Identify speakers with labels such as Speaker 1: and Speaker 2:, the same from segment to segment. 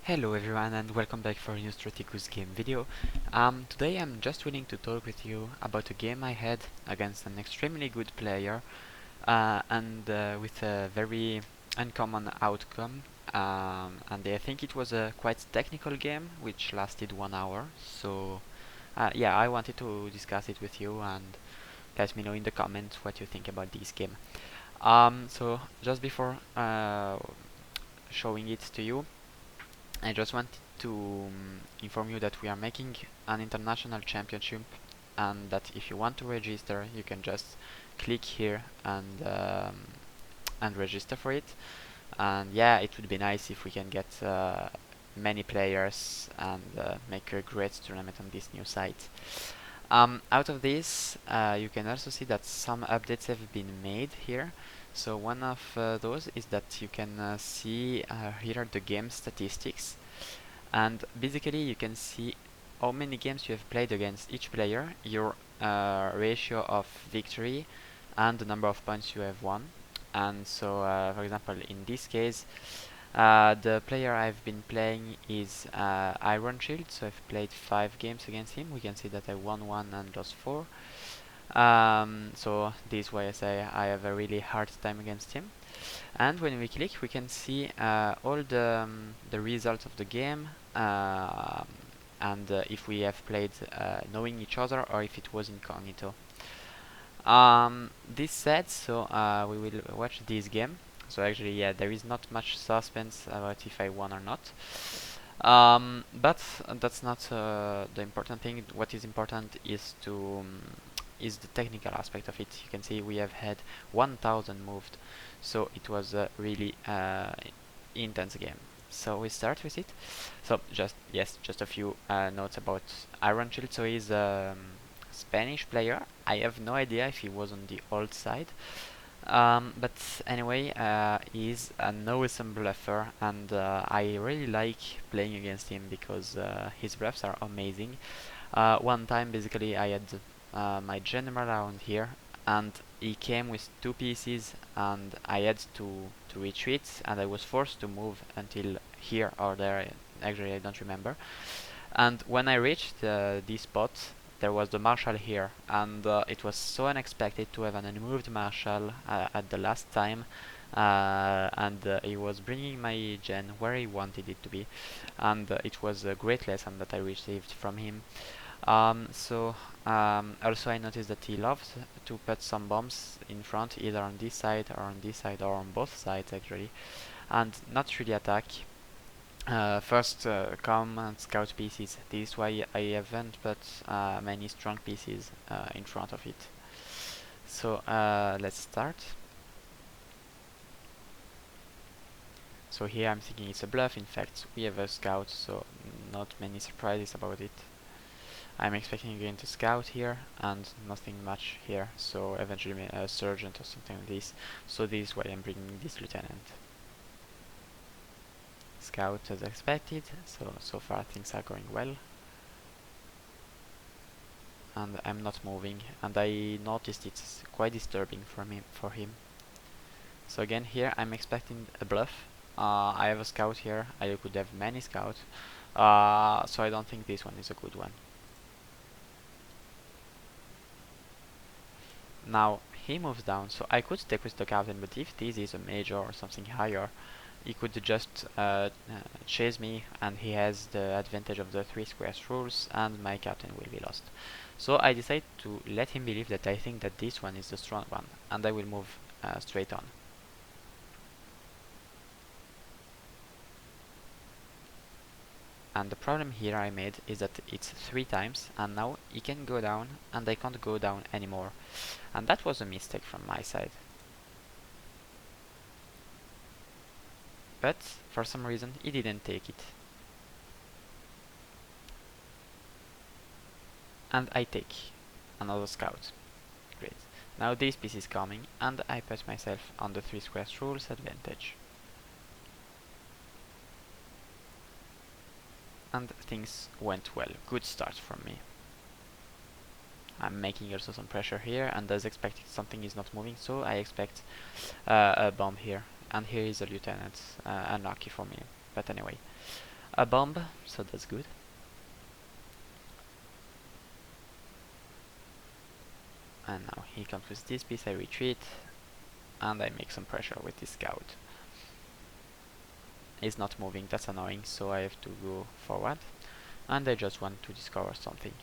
Speaker 1: Hello everyone and welcome back for a new Strategus game video. Today I'm just willing to talk with you about a game I had against an extremely good player and with a very uncommon outcome. And I think it was a quite technical game which lasted 1 hour. So yeah, I wanted to discuss it with you and let me know in the comments what you think about this game. So just before showing it to you, I just wanted to inform you that we are making an international championship and that if you want to register you can just click here and register for it. And yeah, it would be nice if we can get many players and make a great tournament on this new site. Out of this, you can also see that some updates have been made here. So one of those is that you can see here the game statistics, and basically you can see how many games you have played against each player, your ratio of victory, and the number of points you have won. And so, for example, in this case, the player I've been playing is Ironshield, so I've played 5 games against him. We can see that I won 1 and lost 4. So this is why I say I have a really hard time against him. And when we click, we can see all the results of the game, and if we have played knowing each other or if it was incognito. This said, so we will watch this game. So actually, yeah, there is not much suspense about if I won or not. But that's not the important thing. What is important is is the technical aspect of it. You can see we have had 1000 moved, so it was a really intense game. So we start with it. So just a few notes about Ironshield. So he's Spanish player. I have no idea if he was on the old side. But anyway, he's an awesome bluffer, and I really like playing against him because his bluffs are amazing. One time, basically, I had my general around here, and he came with 2 pieces, and I had to retreat, and I was forced to move until here or there. Actually, I don't remember. And when I reached this spot, there was the marshal here, and it was so unexpected to have an unmoved marshal at the last time, and he was bringing my gen where he wanted it to be, and it was a great lesson that I received from him. Also I noticed that he loved to put some bombs in front, either on this side or on this side or on both sides actually, and not really attack. First, come and scout pieces. This is why I haven't put many strong pieces in front of it. So let's start. So here I'm thinking it's a bluff. In fact, we have a scout, so not many surprises about it. I'm expecting again to scout here and nothing much here, so eventually a sergeant or something like this. So this is why I'm bringing this lieutenant. Scout as expected, so far things are going well. And I'm not moving, and I noticed it's quite disturbing for him. So again here I'm expecting a bluff. I have a scout here, I could have many scouts, so I don't think this one is a good one. Now he moves down, so I could take with the captain, but if this is a major or something higher, he could just chase me, and he has the advantage of the 3 squares rules, and my captain will be lost. So I decide to let him believe that I think that this one is the strong one, and I will move straight on. And the problem here I made is that it's 3 times, and now he can go down, and I can't go down anymore. And that was a mistake from my side. But for some reason he didn't take it. And I take another scout. Great. Now this piece is coming, and I put myself on the 3 squares rules advantage. And things went well. Good start from me. I'm making also some pressure here, and as expected something is not moving, so I expect a bomb here. And here is a lieutenant, unlucky for me, but anyway. a bomb, so that's good. And now he comes with this piece, I retreat, and I make some pressure with this scout. He's not moving, that's annoying, so I have to go forward, and I just want to discover something.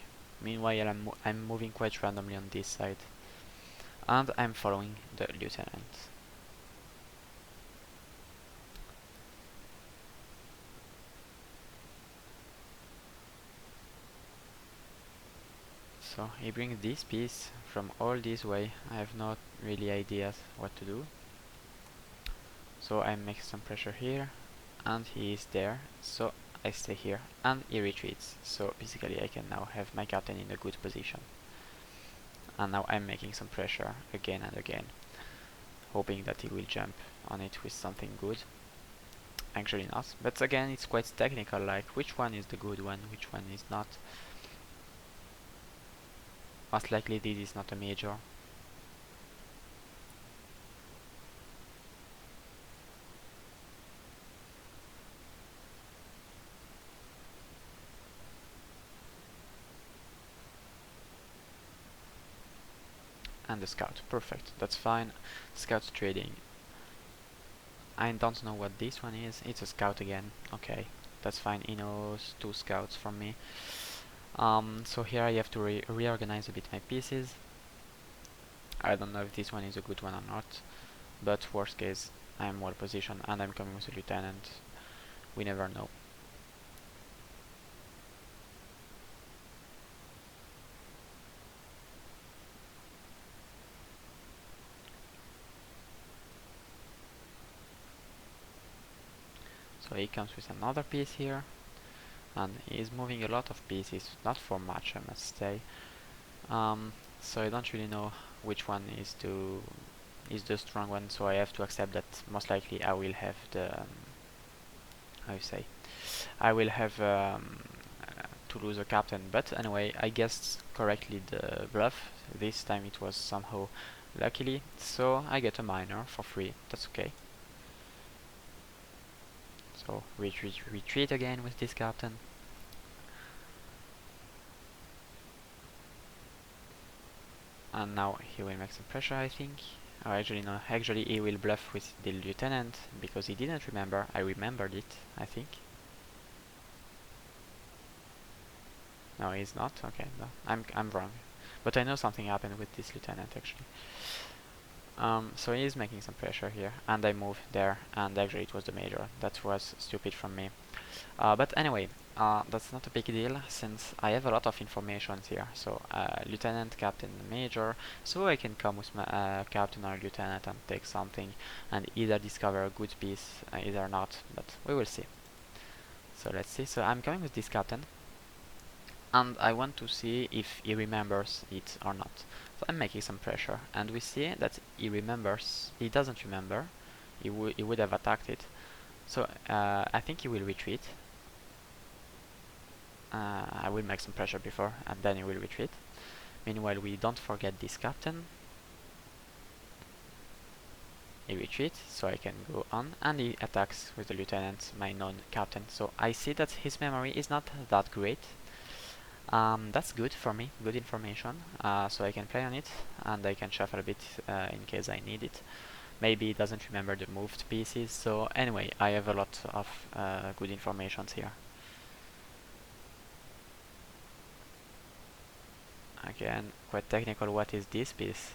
Speaker 1: Meanwhile, I'm moving quite randomly on this side, and I'm following the lieutenant. So he brings this piece from all this way. I have not really ideas what to do. So I make some pressure here, and he is there, so I stay here, and he retreats. So basically I can now have my captain in a good position. And now I'm making some pressure again and again, hoping that he will jump on it with something good. Actually not, but again it's quite technical, like which one is the good one, which one is not. Most likely this is not a major. And the scout, perfect, that's fine. Scout's trading. I don't know what this one is. It's a scout again. Okay, that's fine. He knows 2 scouts from me. So here I have to reorganize a bit my pieces. I don't know if this one is a good one or not, but worst case, I'm well positioned and I'm coming with a lieutenant. We never know. So he comes with another piece here, and he's moving a lot of pieces, not for much I must say. So I don't really know which one is the strong one, so I have to accept that most likely I will have the how you say, I will have to lose a captain, but anyway, I guessed correctly the bluff. This time it was somehow luckily, so I get a minor for free. That's okay. So retreat again with this captain. And now he will make some pressure, I think. Oh, actually no, actually he will bluff with the lieutenant because he didn't remember. I remembered it, I think. No, he's not. Okay, no, I'm wrong. But I know something happened with this lieutenant actually. So he is making some pressure here, and I move there, and actually it was the major. That was stupid from me. But anyway, that's not a big deal since I have a lot of information here. So lieutenant, captain, major. So I can come with my captain or lieutenant and take something, and either discover a good piece, either not. But we will see. So let's see. So I'm coming with this captain, and I want to see if he remembers it or not. So I'm making some pressure, and we see that he remembers. He doesn't remember. He would have attacked it. So I think he will retreat. I will make some pressure before, and then he will retreat. Meanwhile, we don't forget this captain. He retreats, so I can go on, and he attacks with the lieutenant, my non-captain. So I see that his memory is not that great. That's good for me, good information, so I can play on it, and I can shuffle a bit in case I need it. Maybe he doesn't remember the moved pieces, so anyway, I have a lot of good informations here. Again, quite technical. What is this piece?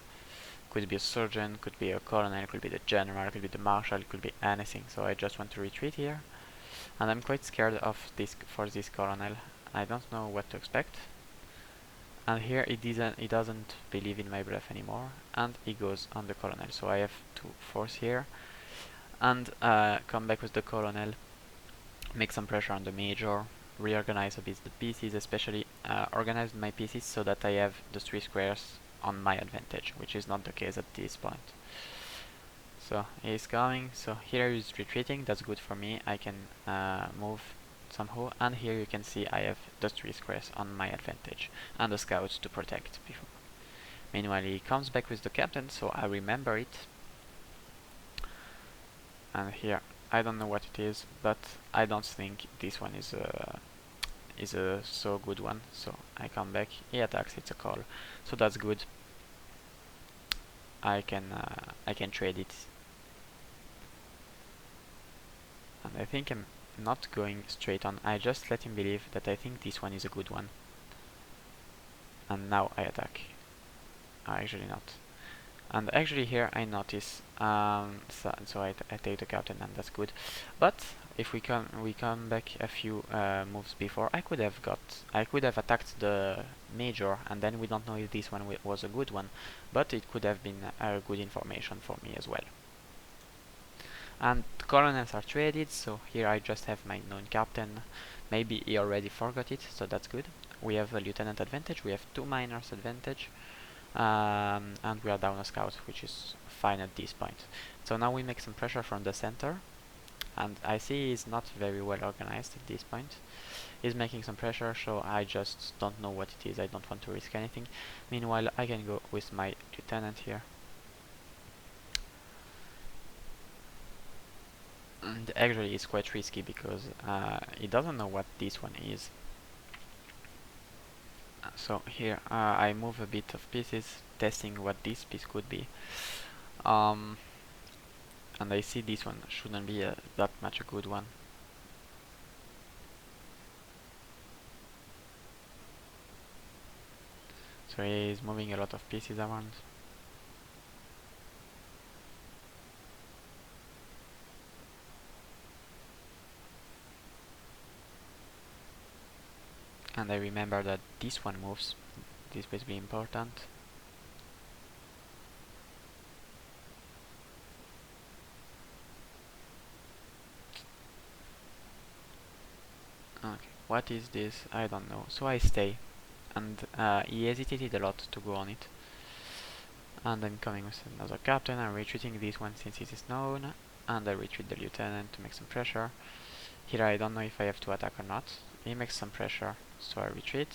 Speaker 1: Could be a surgeon, could be a colonel, could be the general, could be the marshal, could be anything. So I just want to retreat here, and I'm quite scared of this for this colonel. I don't know what to expect. And here he doesn't believe in my bluff anymore, and he goes on the colonel. So I have to force here, and come back with the colonel, make some pressure on the major, reorganize a bit the pieces, especially organize my pieces so that I have the 3 squares on my advantage, which is not the case at this point. So he's coming, so here he's retreating, that's good for me. I can move somehow, and here you can see I have the 3 squares on my advantage and the scouts to protect before. Meanwhile he comes back with the captain, so I remember it, and here I don't know what it is, but I don't think this one is a so good one. So I come back, he attacks, it's a call, so that's good. I can trade it, and I think I'm not going straight on. I just let him believe that I think this one is a good one, and now I attack. Actually not. And actually here I notice, so I take the captain, and that's good. But if we come back a few moves before, I could have attacked the major, and then we don't know if this one was a good one, but it could have been a good information for me as well. And the colonels are traded, so here I just have my known captain. Maybe he already forgot it, so that's good. We have a lieutenant advantage, we have 2 miners advantage. And we are down a scout, which is fine at this point. So now we make some pressure from the center, and I see he's not very well organized at this point. He's making some pressure, so I just don't know what it is. I don't want to risk anything. Meanwhile, I can go with my lieutenant here. And actually it's quite risky because he doesn't know what this one is. So here I move a bit of pieces, testing what this piece could be. And I see this one shouldn't be that much a good one. So he is moving a lot of pieces around. And I remember that this one moves. This will be important. Okay, what is this? I don't know. So I stay. And he hesitated a lot to go on it. And I'm coming with another captain. I'm retreating this one since it is known. And I retreat the lieutenant to make some pressure. Here I don't know if I have to attack or not. He makes some pressure, so I retreat.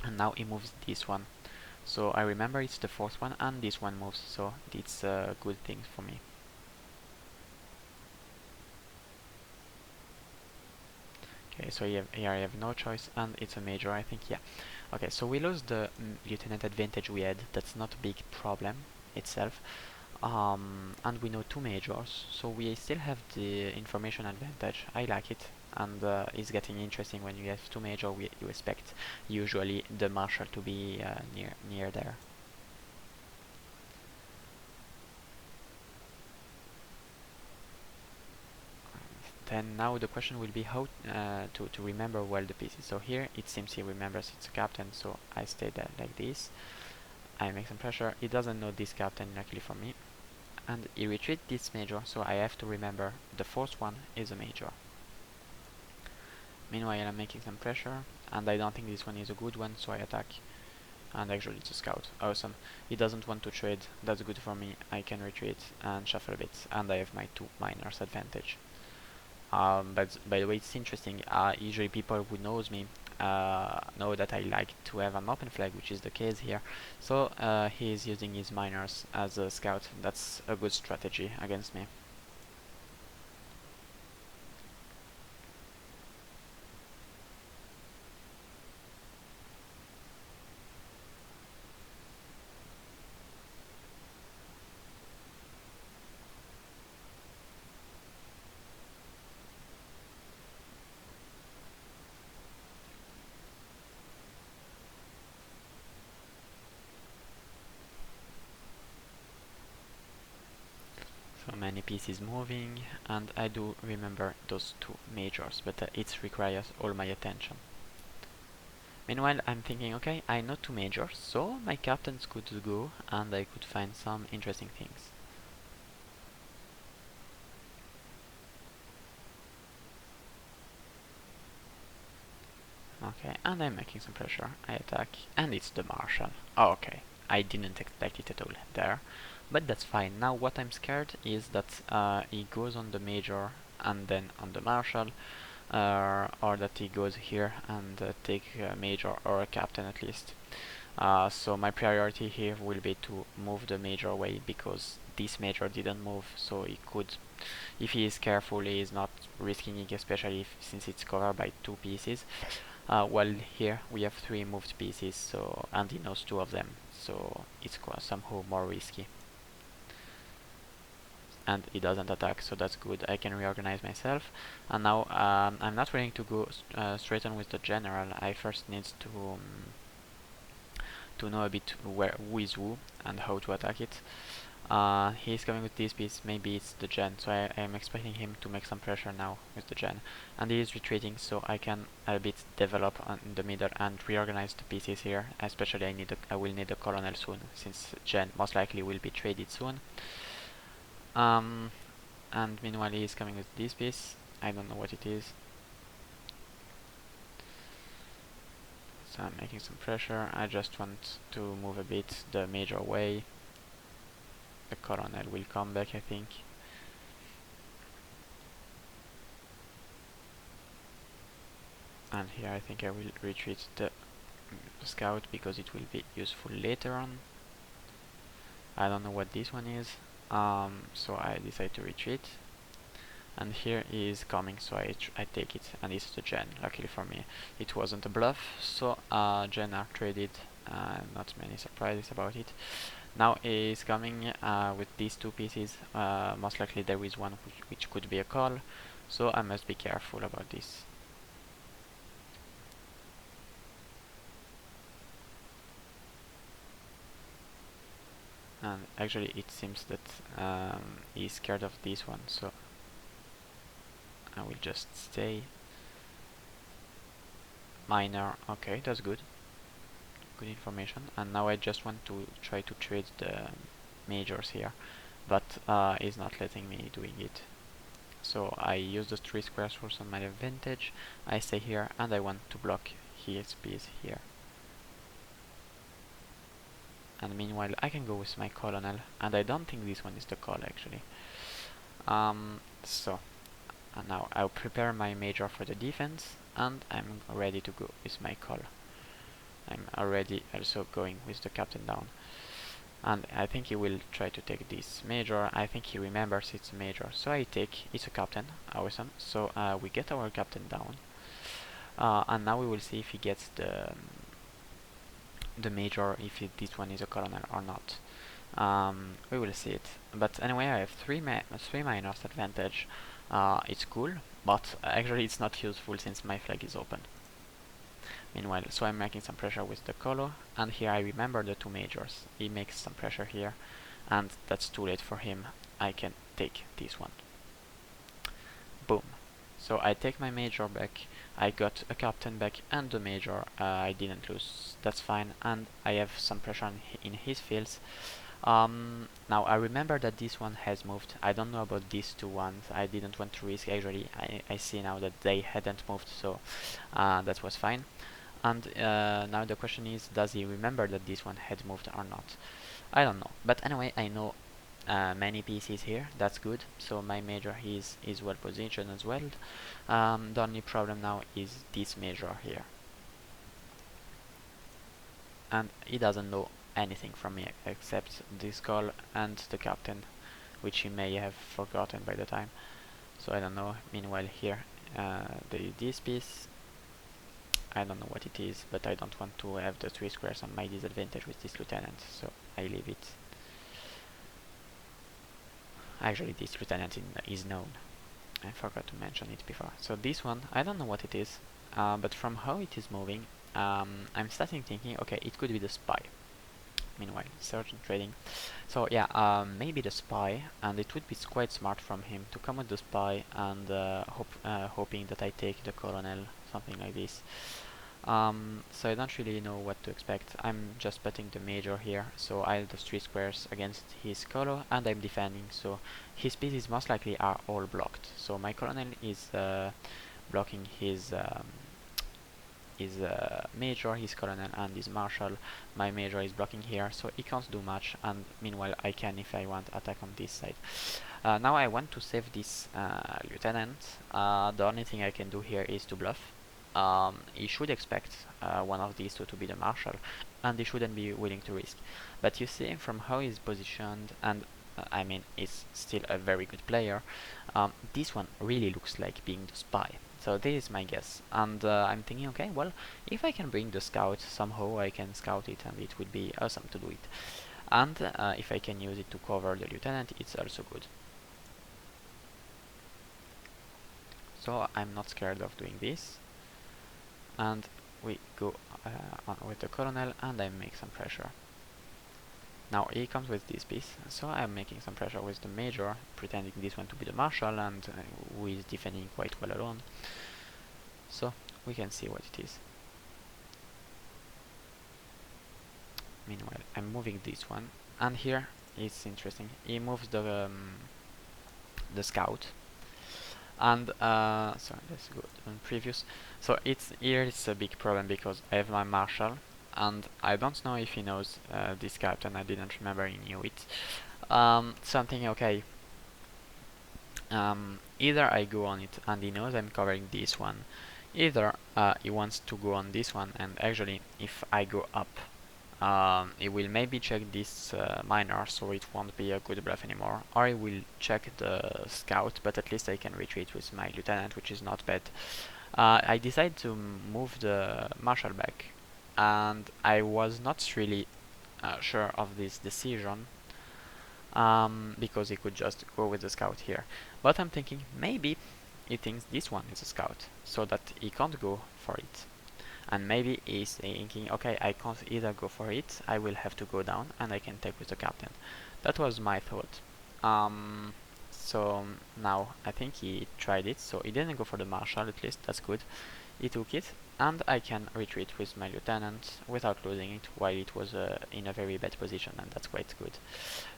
Speaker 1: And now he moves this one. So I remember it's the 4th one, and this one moves, so it's a good thing for me. Okay, so here I have no choice, and it's a major, I think, yeah. Okay, so we lose the lieutenant advantage we had. That's not a big problem itself. And we know 2 majors, so we still have the information advantage. I like it, and it's getting interesting when you have 2 major. You expect usually the marshal to be near there. Then now the question will be how to remember well the pieces. So here it seems he remembers it's a captain, so I stay there like this. I make some pressure. He doesn't know this captain, luckily for me. And he retreats this major, so I have to remember the 4th one is a major. Meanwhile I'm making some pressure, and I don't think this one is a good one, so I attack. And actually it's a scout. Awesome. He doesn't want to trade, that's good for me. I can retreat and shuffle a bit, and I have my 2 miners advantage. But by the way, it's interesting. Usually people who knows me know that I like to have an open flag, which is the case here. So he is using his miners as a scout. That's a good strategy against me. So many pieces moving, and I do remember those 2 majors, but it requires all my attention. Meanwhile, I'm thinking, okay, I know 2 majors, so my captains could go, and I could find some interesting things. Okay, and I'm making some pressure. I attack, and it's the marshal. Oh, okay, I didn't expect it at all there. But that's fine. Now what I'm scared is that he goes on the major and then on the marshal, or that he goes here and take a major or a captain at least. So my priority here will be to move the major away, because this major didn't move, so he could if he is careful, he is not risking it, especially since it's covered by 2 pieces. While here we have 3 moved pieces, so and he knows 2 of them, so it's somehow more risky. And he doesn't attack, so that's good. I can reorganize myself. And now I'm not willing to go straight on with the general. I first need to know a bit who is who and how to attack it. He's coming with this piece, maybe it's the gen, so I am expecting him to make some pressure now with the gen. And he is retreating, so I can a bit develop in the middle and reorganize the pieces here. Especially I will need a colonel soon, since gen most likely will be traded soon. And meanwhile he is coming with this piece. I don't know what it is. So I'm making some pressure. I just want to move a bit the major way. The colonel will come back, I think. And here I think I will retreat the scout because it will be useful later on. I don't know what this one is. So I decide to retreat. And here he is coming, so I take it, and it's the gen. Luckily for me, it wasn't a bluff, so gen are traded. Not many surprises about it. Now he is coming with these 2 pieces. Most likely there is one which could be a call, so I must be careful about this. And actually it seems that he's scared of this one, so I will just stay. Minor, okay, that's good. Good information. And now I just want to try to trade the majors here, but he's not letting me doing it. So I use the 3 squares for some my advantage. I stay here and I want to block his piece here. And meanwhile I can go with my colonel, and I don't think this one is the call actually. So and now I'll prepare my major for the defense, and I'm ready to go with my call. I'm already also going with the captain down. And I think he will try to take this major. I think he remembers it's a major, so I take, it's a captain, awesome. So we get our captain down. And now we will see if he gets the major, if this one is a colonel or not. We will see it. But anyway, I have 3 minors advantage. It's cool, but actually it's not useful since my flag is open. Meanwhile, so I'm making some pressure with the colo, and here I remember the 2 majors. He makes some pressure here, and that's too late for him. I can take this one. Boom. So I take my major back, I got a captain back and the major. I didn't lose, that's fine, and I have some pressure in his fields. Now I remember that this one has moved. I don't know about these 2 ones. I didn't want to risk. Actually, I see now that they hadn't moved, so that was fine. And now the question is, does he remember that this one had moved or not? I don't know. But anyway, I know many pieces here. That's good. So my major is well positioned as well. The only problem now is this major here. And he doesn't know anything from me except this call and the captain, which he may have forgotten by the time. So I don't know. Meanwhile here, this piece, I don't know what it is, but I don't want to have the 3 squares on my disadvantage with this lieutenant, so I leave it. Actually, this lieutenant is known. I forgot to mention it before. So this one, I don't know what it is, but from how it is moving, I'm starting thinking, okay, it could be the spy. Meanwhile, sergeant trading. So yeah, maybe the spy, and it would be quite smart from him to come with the spy and hoping that I take the colonel, something like this. So I don't really know what to expect. I'm just putting the major here, so I have the 3 squares against his colo, and I'm defending, so his pieces most likely are all blocked. So my colonel is blocking his major, his colonel, and his marshal. My major is blocking here, so he can't do much, and meanwhile I can, if I want, attack on this side. Now I want to save this lieutenant. The only thing I can do here is to bluff. He should expect one of these 2 to be the marshal, and he shouldn't be willing to risk. But you see, from how he's positioned, and I mean, is still a very good player. This one really looks like being the spy. So this is my guess, and I'm thinking, okay, well, if I can bring the scout somehow, I can scout it, and it would be awesome to do it. And if I can use it to cover the lieutenant, it's also good. So I'm not scared of doing this, and we go on with the colonel, and I make some pressure. Now he comes with this piece, so I'm making some pressure with the major, pretending this one to be the marshal, and who is defending quite well alone. So we can see what it is. Meanwhile, I'm moving this one, and here it's interesting. He moves the scout, and sorry, let's go on previous. So it's a big problem because I have my marshal, and I don't know if he knows this captain. I didn't remember he knew it. So I'm thinking, okay, either I go on it and he knows I'm covering this one, either he wants to go on this one, and actually if I go up, he will maybe check this miner, so it won't be a good bluff anymore, or he will check the scout, but at least I can retreat with my lieutenant, which is not bad. I decided to move the marshal back, and I was not really sure of this decision, because he could just go with the scout here. But I'm thinking maybe he thinks this one is a scout, so that he can't go for it. And maybe he's thinking, okay, I can't either go for it, I will have to go down, and I can take with the captain. That was my thought. So now I think he tried it, so he didn't go for the marshal, at least that's good. He took it, and I can retreat with my lieutenant without losing it while it was in a very bad position, and that's quite good.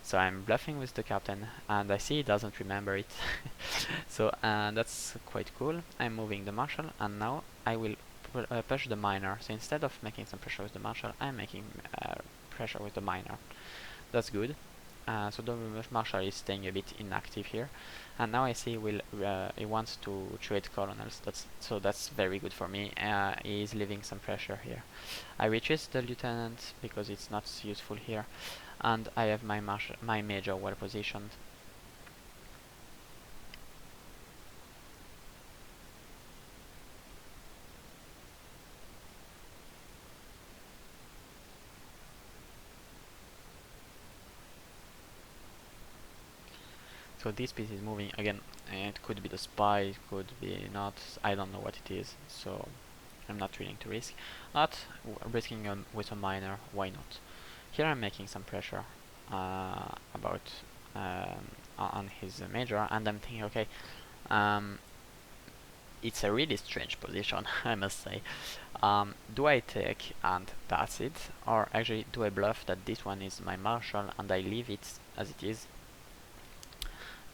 Speaker 1: So I'm bluffing with the captain, and I see he doesn't remember it. So that's quite cool. I'm moving the marshal, and now I will push the miner. So instead of making some pressure with the marshal, I'm making pressure with the miner. That's good. So the marshal is staying a bit inactive here, and now I see he wants to trade colonels. That's very good for me. He is leaving some pressure here. I retreat the lieutenant because it's not useful here, and I have my major well positioned. So this piece is moving again. It could be the spy, it could be not. I don't know what it is, so I'm not willing to risk. But risking with a miner, why not? Here I'm making some pressure about on his major, and I'm thinking, okay, it's a really strange position, I must say. Do I take and that's it, or actually do I bluff that this one is my marshal and I leave it as it is?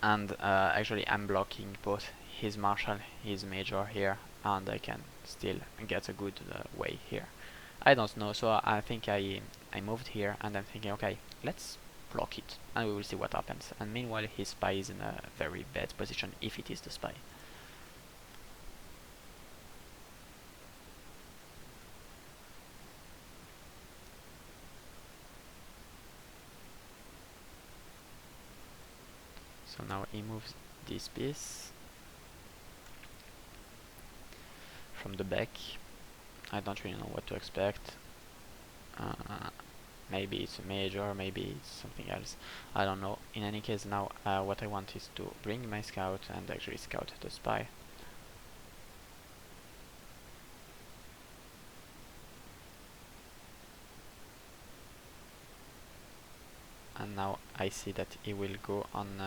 Speaker 1: And actually I'm blocking both his marshal, his major here, and I can still get a good way here. I don't know, so I think I moved here, and I'm thinking, okay, let's block it, and we will see what happens. And meanwhile, his spy is in a very bad position, if it is the spy. So now he moves this piece from the back. I don't really know what to expect. Maybe it's a major, maybe it's something else. I don't know. In any case, now what I want is to bring my scout and actually scout the spy. And now I see that he will go on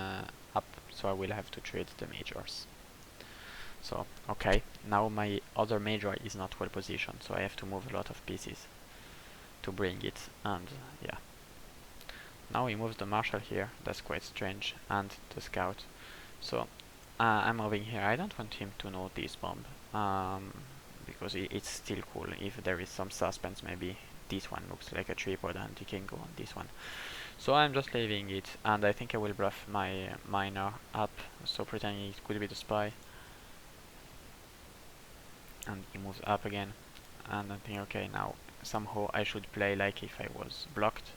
Speaker 1: up, so I will have to trade the majors. So, okay, now my other major is not well positioned, so I have to move a lot of pieces to bring it, and yeah. Now he moves the marshal here, that's quite strange, and the scout. So, I'm moving here. I don't want him to know this bomb, because it's still cool. If there is some suspense, maybe this one looks like a tripod and he can go on this one. So I'm just leaving it, and I think I will bluff my miner up, so pretending it could be the spy. And he moves up again, and I'm thinking, okay, now somehow I should play like if I was blocked.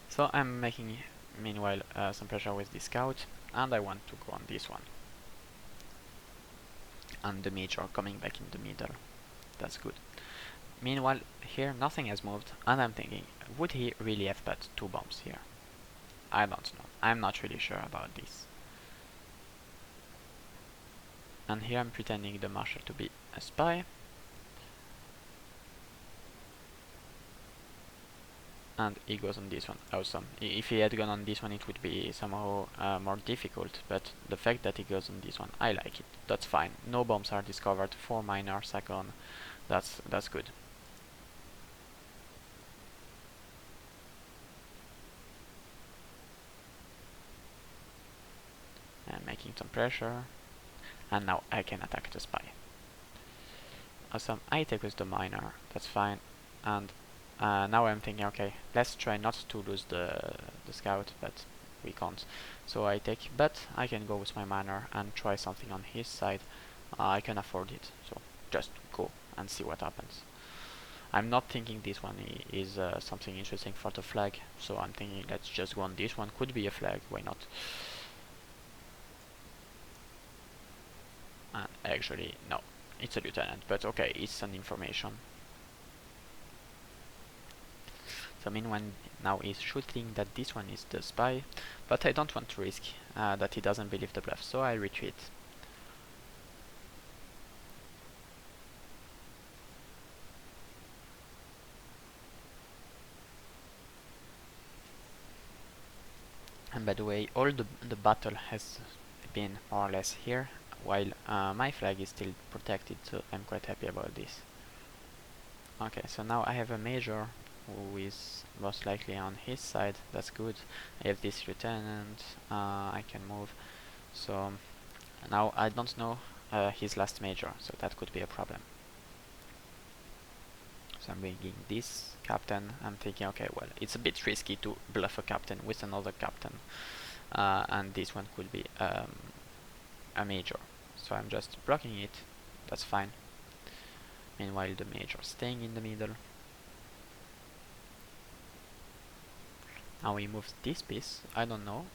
Speaker 1: So I'm making meanwhile some pressure with the scout, and I want to go on this one. And the major coming back in the middle. That's good. Meanwhile, here nothing has moved, and I'm thinking, would he really have put 2 bombs here? I don't know. I'm not really sure about this. And here I'm pretending the marshal to be a spy. And he goes on this one. Awesome. If he had gone on this one, it would be somehow more difficult, but the fact that he goes on this one, I like it. That's fine. No bombs are discovered. 4 miners second. That's good. And making some pressure. And now I can attack the spy. Awesome. I take with the miner. That's fine. And now I'm thinking, okay, let's try not to lose the scout, but we can't. So I take, but I can go with my miner and try something on his side. I can afford it, so just go and see what happens. I'm not thinking this one is something interesting for the flag, so I'm thinking let's just go on this one. Could be a flag, why not? And actually, no, it's a lieutenant, but okay, it's an information. So meanwhile, now he's shooting that this one is the spy, but I don't want to risk that he doesn't believe the bluff, so I retreat. And by the way, all the battle has been more or less here, while my flag is still protected, so I'm quite happy about this. Okay, so now I have a major who is most likely on his side. That's good. I have this lieutenant. I can move. So now I don't know his last major, so that could be a problem. So I'm bringing this captain. I'm thinking, okay, well, it's a bit risky to bluff a captain with another captain, and this one could be a major. So I'm just blocking it. That's fine. Meanwhile, the major staying in the middle. Now he moves this piece. I don't know,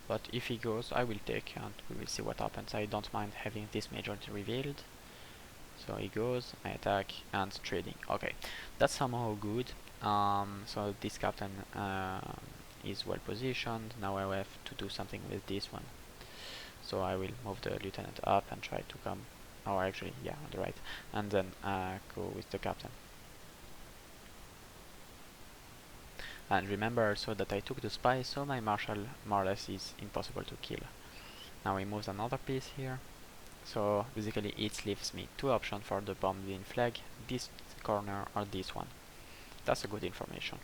Speaker 1: but if he goes, I will take, and we will see what happens. I don't mind having this major revealed. So he goes, I attack, and trading. Okay, that's somehow good. So this captain is well positioned. Now I have to do something with this one. So I will move the lieutenant up and try to come, or actually, yeah, on the right, and then go with the captain. And remember also that I took the spy, so my marshal more or less is impossible to kill. Now he moves another piece here. So basically it leaves me 2 options for the bombed in flag, this corner or this one. That's a good information.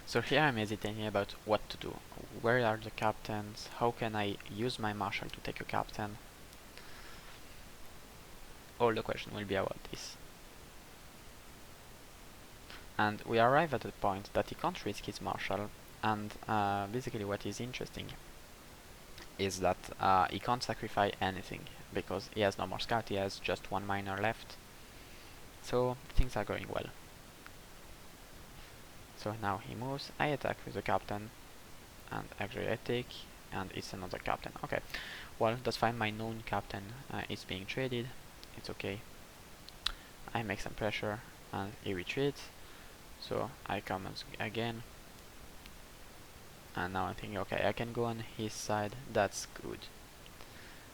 Speaker 1: So here I'm hesitating about what to do. Where are the captains? How can I use my marshal to take a captain? All the question will be about this. And we arrive at the point that he can't risk his marshal, and basically what is interesting is that he can't sacrifice anything, because he has no more scout, he has just 1 miner left. So things are going well. So now he moves, I attack with the captain, and actually I take, and it's another captain. Okay, well, that's fine, my known captain is being traded, it's okay. I make some pressure, and he retreats, so I come again. And now I'm thinking, okay, I can go on his side, that's good.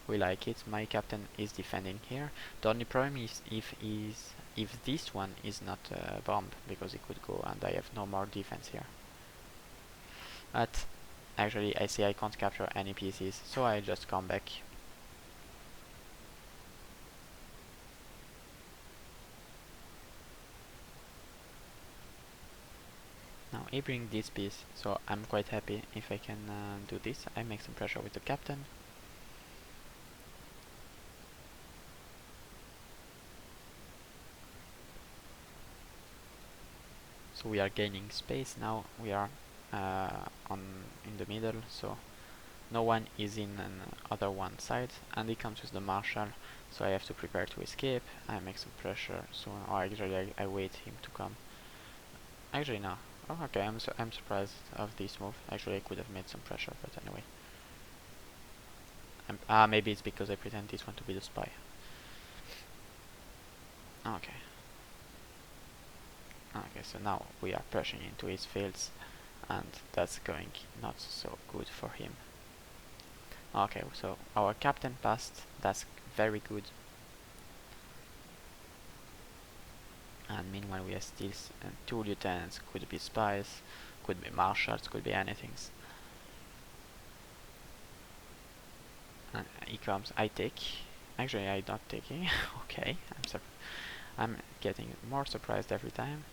Speaker 1: We like it, my captain is defending here. The only problem is if this one is not bombed, because it could go and I have no more defense here. But actually I see I can't capture any pieces, so I just come back. Now I bring this piece, so I'm quite happy if I can do this. I make some pressure with the captain. So we are gaining space now. We are in the middle, so no one is in other one side, and he comes with the marshal, so I have to prepare to escape. I make some pressure, so or actually I wait him to come. Actually no, Oh, okay, I'm surprised of this move. Actually, I could have made some pressure, but anyway. Maybe it's because I pretend this one to be the spy. Okay. Okay, so now we are pushing into his fields, and that's going not so good for him. Okay, so our captain passed. That's very good. And meanwhile, we have still two lieutenants. Could be spies, could be marshals, could be anything. And he comes. I take. Actually, I'm not taking. Okay, I'm getting more surprised every time.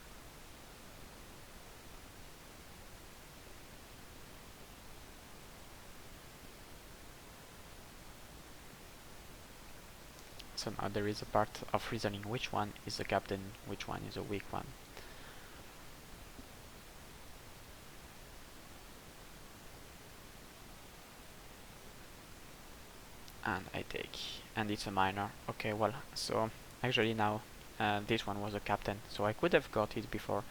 Speaker 1: So now there is a part of reasoning which one is the captain, which one is a weak one. And I take. And it's a minor. Okay, well, so actually now this one was a captain, so I could have got it before.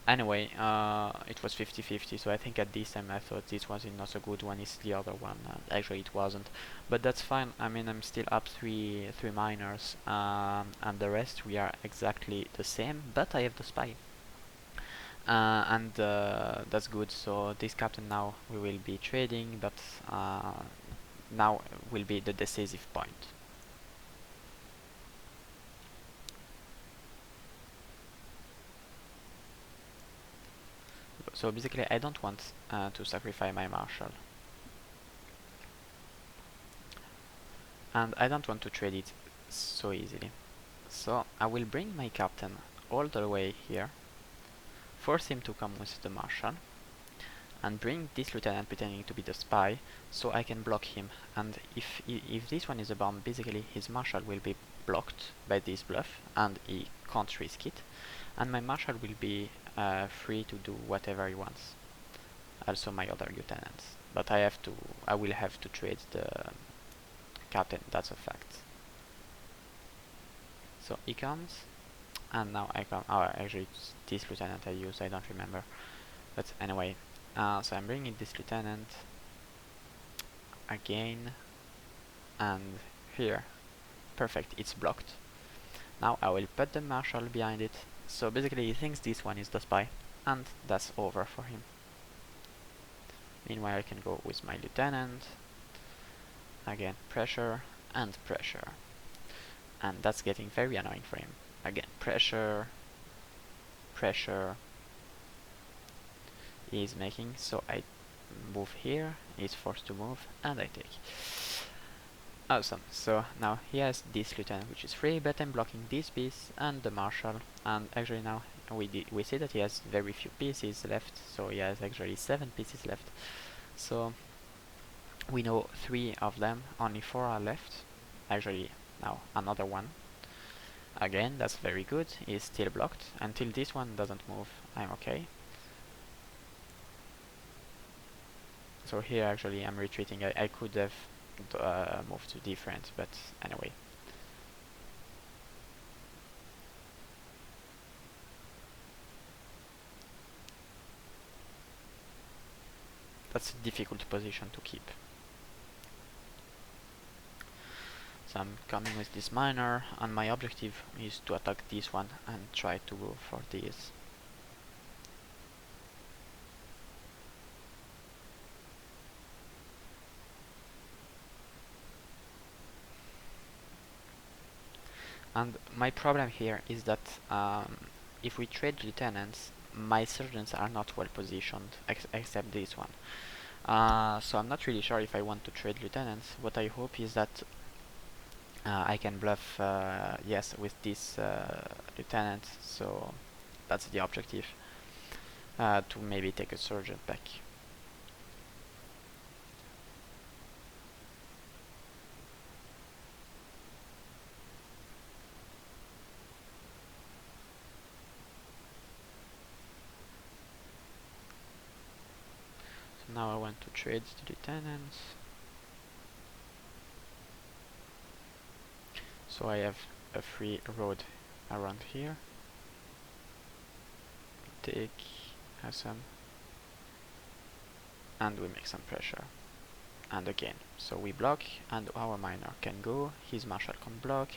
Speaker 1: Anyway, it was 50-50, so I think at this time I thought this was not a good one, it's the other one. Actually it wasn't, but that's fine. I mean, I'm still up three minors, and the rest we are exactly the same, but I have the spy. And that's good, so this captain now we will be trading, but now will be the decisive point. So basically I don't want to sacrifice my marshal. And I don't want to trade it so easily. So I will bring my captain all the way here, force him to come with the marshal, and bring this lieutenant pretending to be the spy, so I can block him. And if this one is a bomb, basically his marshal will be blocked by this bluff, and he can't risk it. And my marshal will be free to do whatever he wants. Also my other lieutenants. But I will have to trade the captain, that's a fact. So he comes, and now I come. Oh, actually, it's this lieutenant I use. I don't remember. But anyway, so I'm bringing this lieutenant again, and here, perfect. It's blocked. Now I will put the marshal behind it. So basically, he thinks this one is the spy, and that's over for him. Meanwhile, I can go with my lieutenant. Again, pressure and pressure, and that's getting very annoying for him. Again, pressure, pressure. Is making, so I move here, he's forced to move, and I take. Awesome, so now he has this lieutenant which is free, but I'm blocking this piece and the marshal, and actually now we see that he has very few pieces left, so he has actually 7 pieces left. So we know 3 of them, only 4 are left. Actually now another one. Again, that's very good, he's still blocked. Until this one doesn't move, I'm okay. So here actually I'm retreating. I could have moved to different, but anyway. That's a difficult position to keep. So I'm coming with this miner, and my objective is to attack this one and try to go for this. And my problem here is that if we trade lieutenants, my sergeants are not well positioned, except this one. So I'm not really sure if I want to trade lieutenants. What I hope is that I can bluff, yes, with this lieutenant, so that's the objective, to maybe take a sergeant back. So now I want to trade the lieutenants. So I have a free road around here. Take, Awesome. And we make some pressure. And again, so we block, and our miner can go, his marshal can block,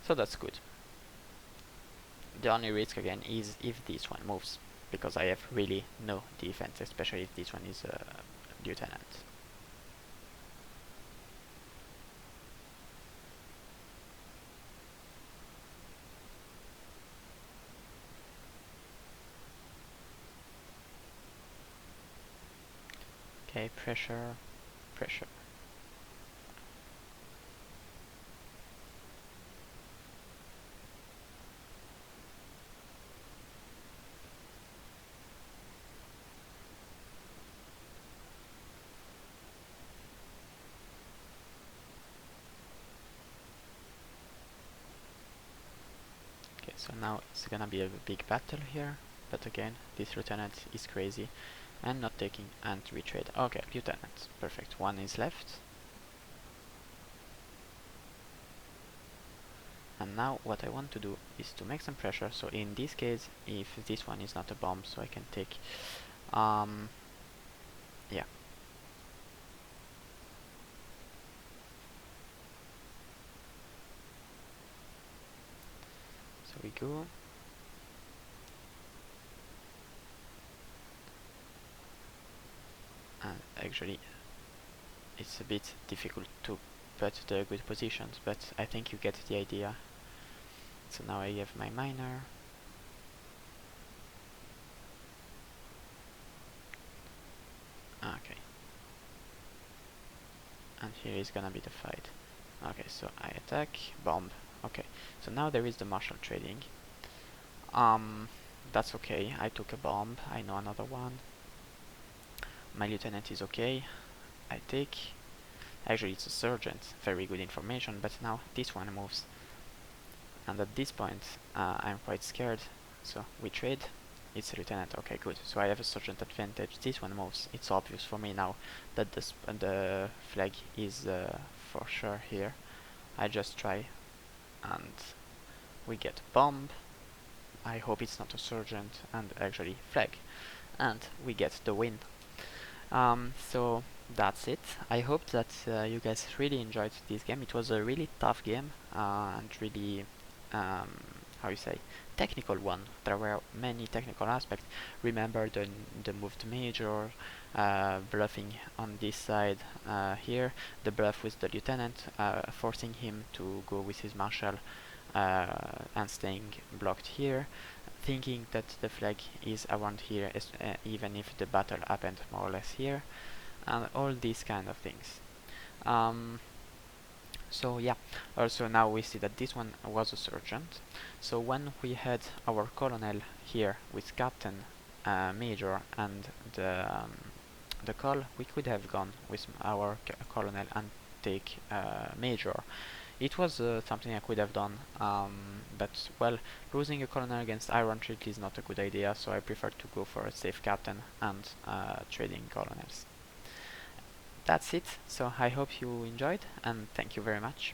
Speaker 1: so that's good. The only risk again is if this one moves, because I have really no defense, especially if this one is a lieutenant. Okay, pressure, pressure. Okay, so now it's gonna be a big battle here, but again, this lieutenant is crazy and not taking anti-trade. Okay, lieutenant, perfect. One is left. And now what I want to do is to make some pressure. So in this case, if this one is not a bomb, so I can take, yeah. So we go. And actually, it's a bit difficult to put the good positions, but I think you get the idea. So now I have my miner. Okay. And here is gonna be the fight. Okay, so I attack, bomb. Okay, so now there is the martial trading. That's okay. I took a bomb. I know another one. My lieutenant is okay. I take. Actually, it's a sergeant. Very good information. But now this one moves, and at this point, I'm quite scared. So we trade. It's a lieutenant. Okay, good. So I have a sergeant advantage. This one moves. It's obvious for me now that the flag is for sure here. I just try, and we get bomb. I hope it's not a sergeant, and actually flag, and we get the win. So that's it. I hope that you guys really enjoyed this game. It was a really tough game and really, how you say, technical one. There were many technical aspects. Remember the moved major, bluffing on this side here, the bluff with the lieutenant, forcing him to go with his marshal and staying blocked here, thinking that the flag is around here, even if the battle happened more or less here, and all these kind of things. So yeah, also now we see that this one was a sergeant. So when we had our colonel here with captain, major, and the call, we could have gone with our colonel and take major. It was something I could have done, but well, losing a colonel against Ironshield is not a good idea, so I prefer to go for a safe captain and trading colonels. That's it, so I hope you enjoyed, and thank you very much.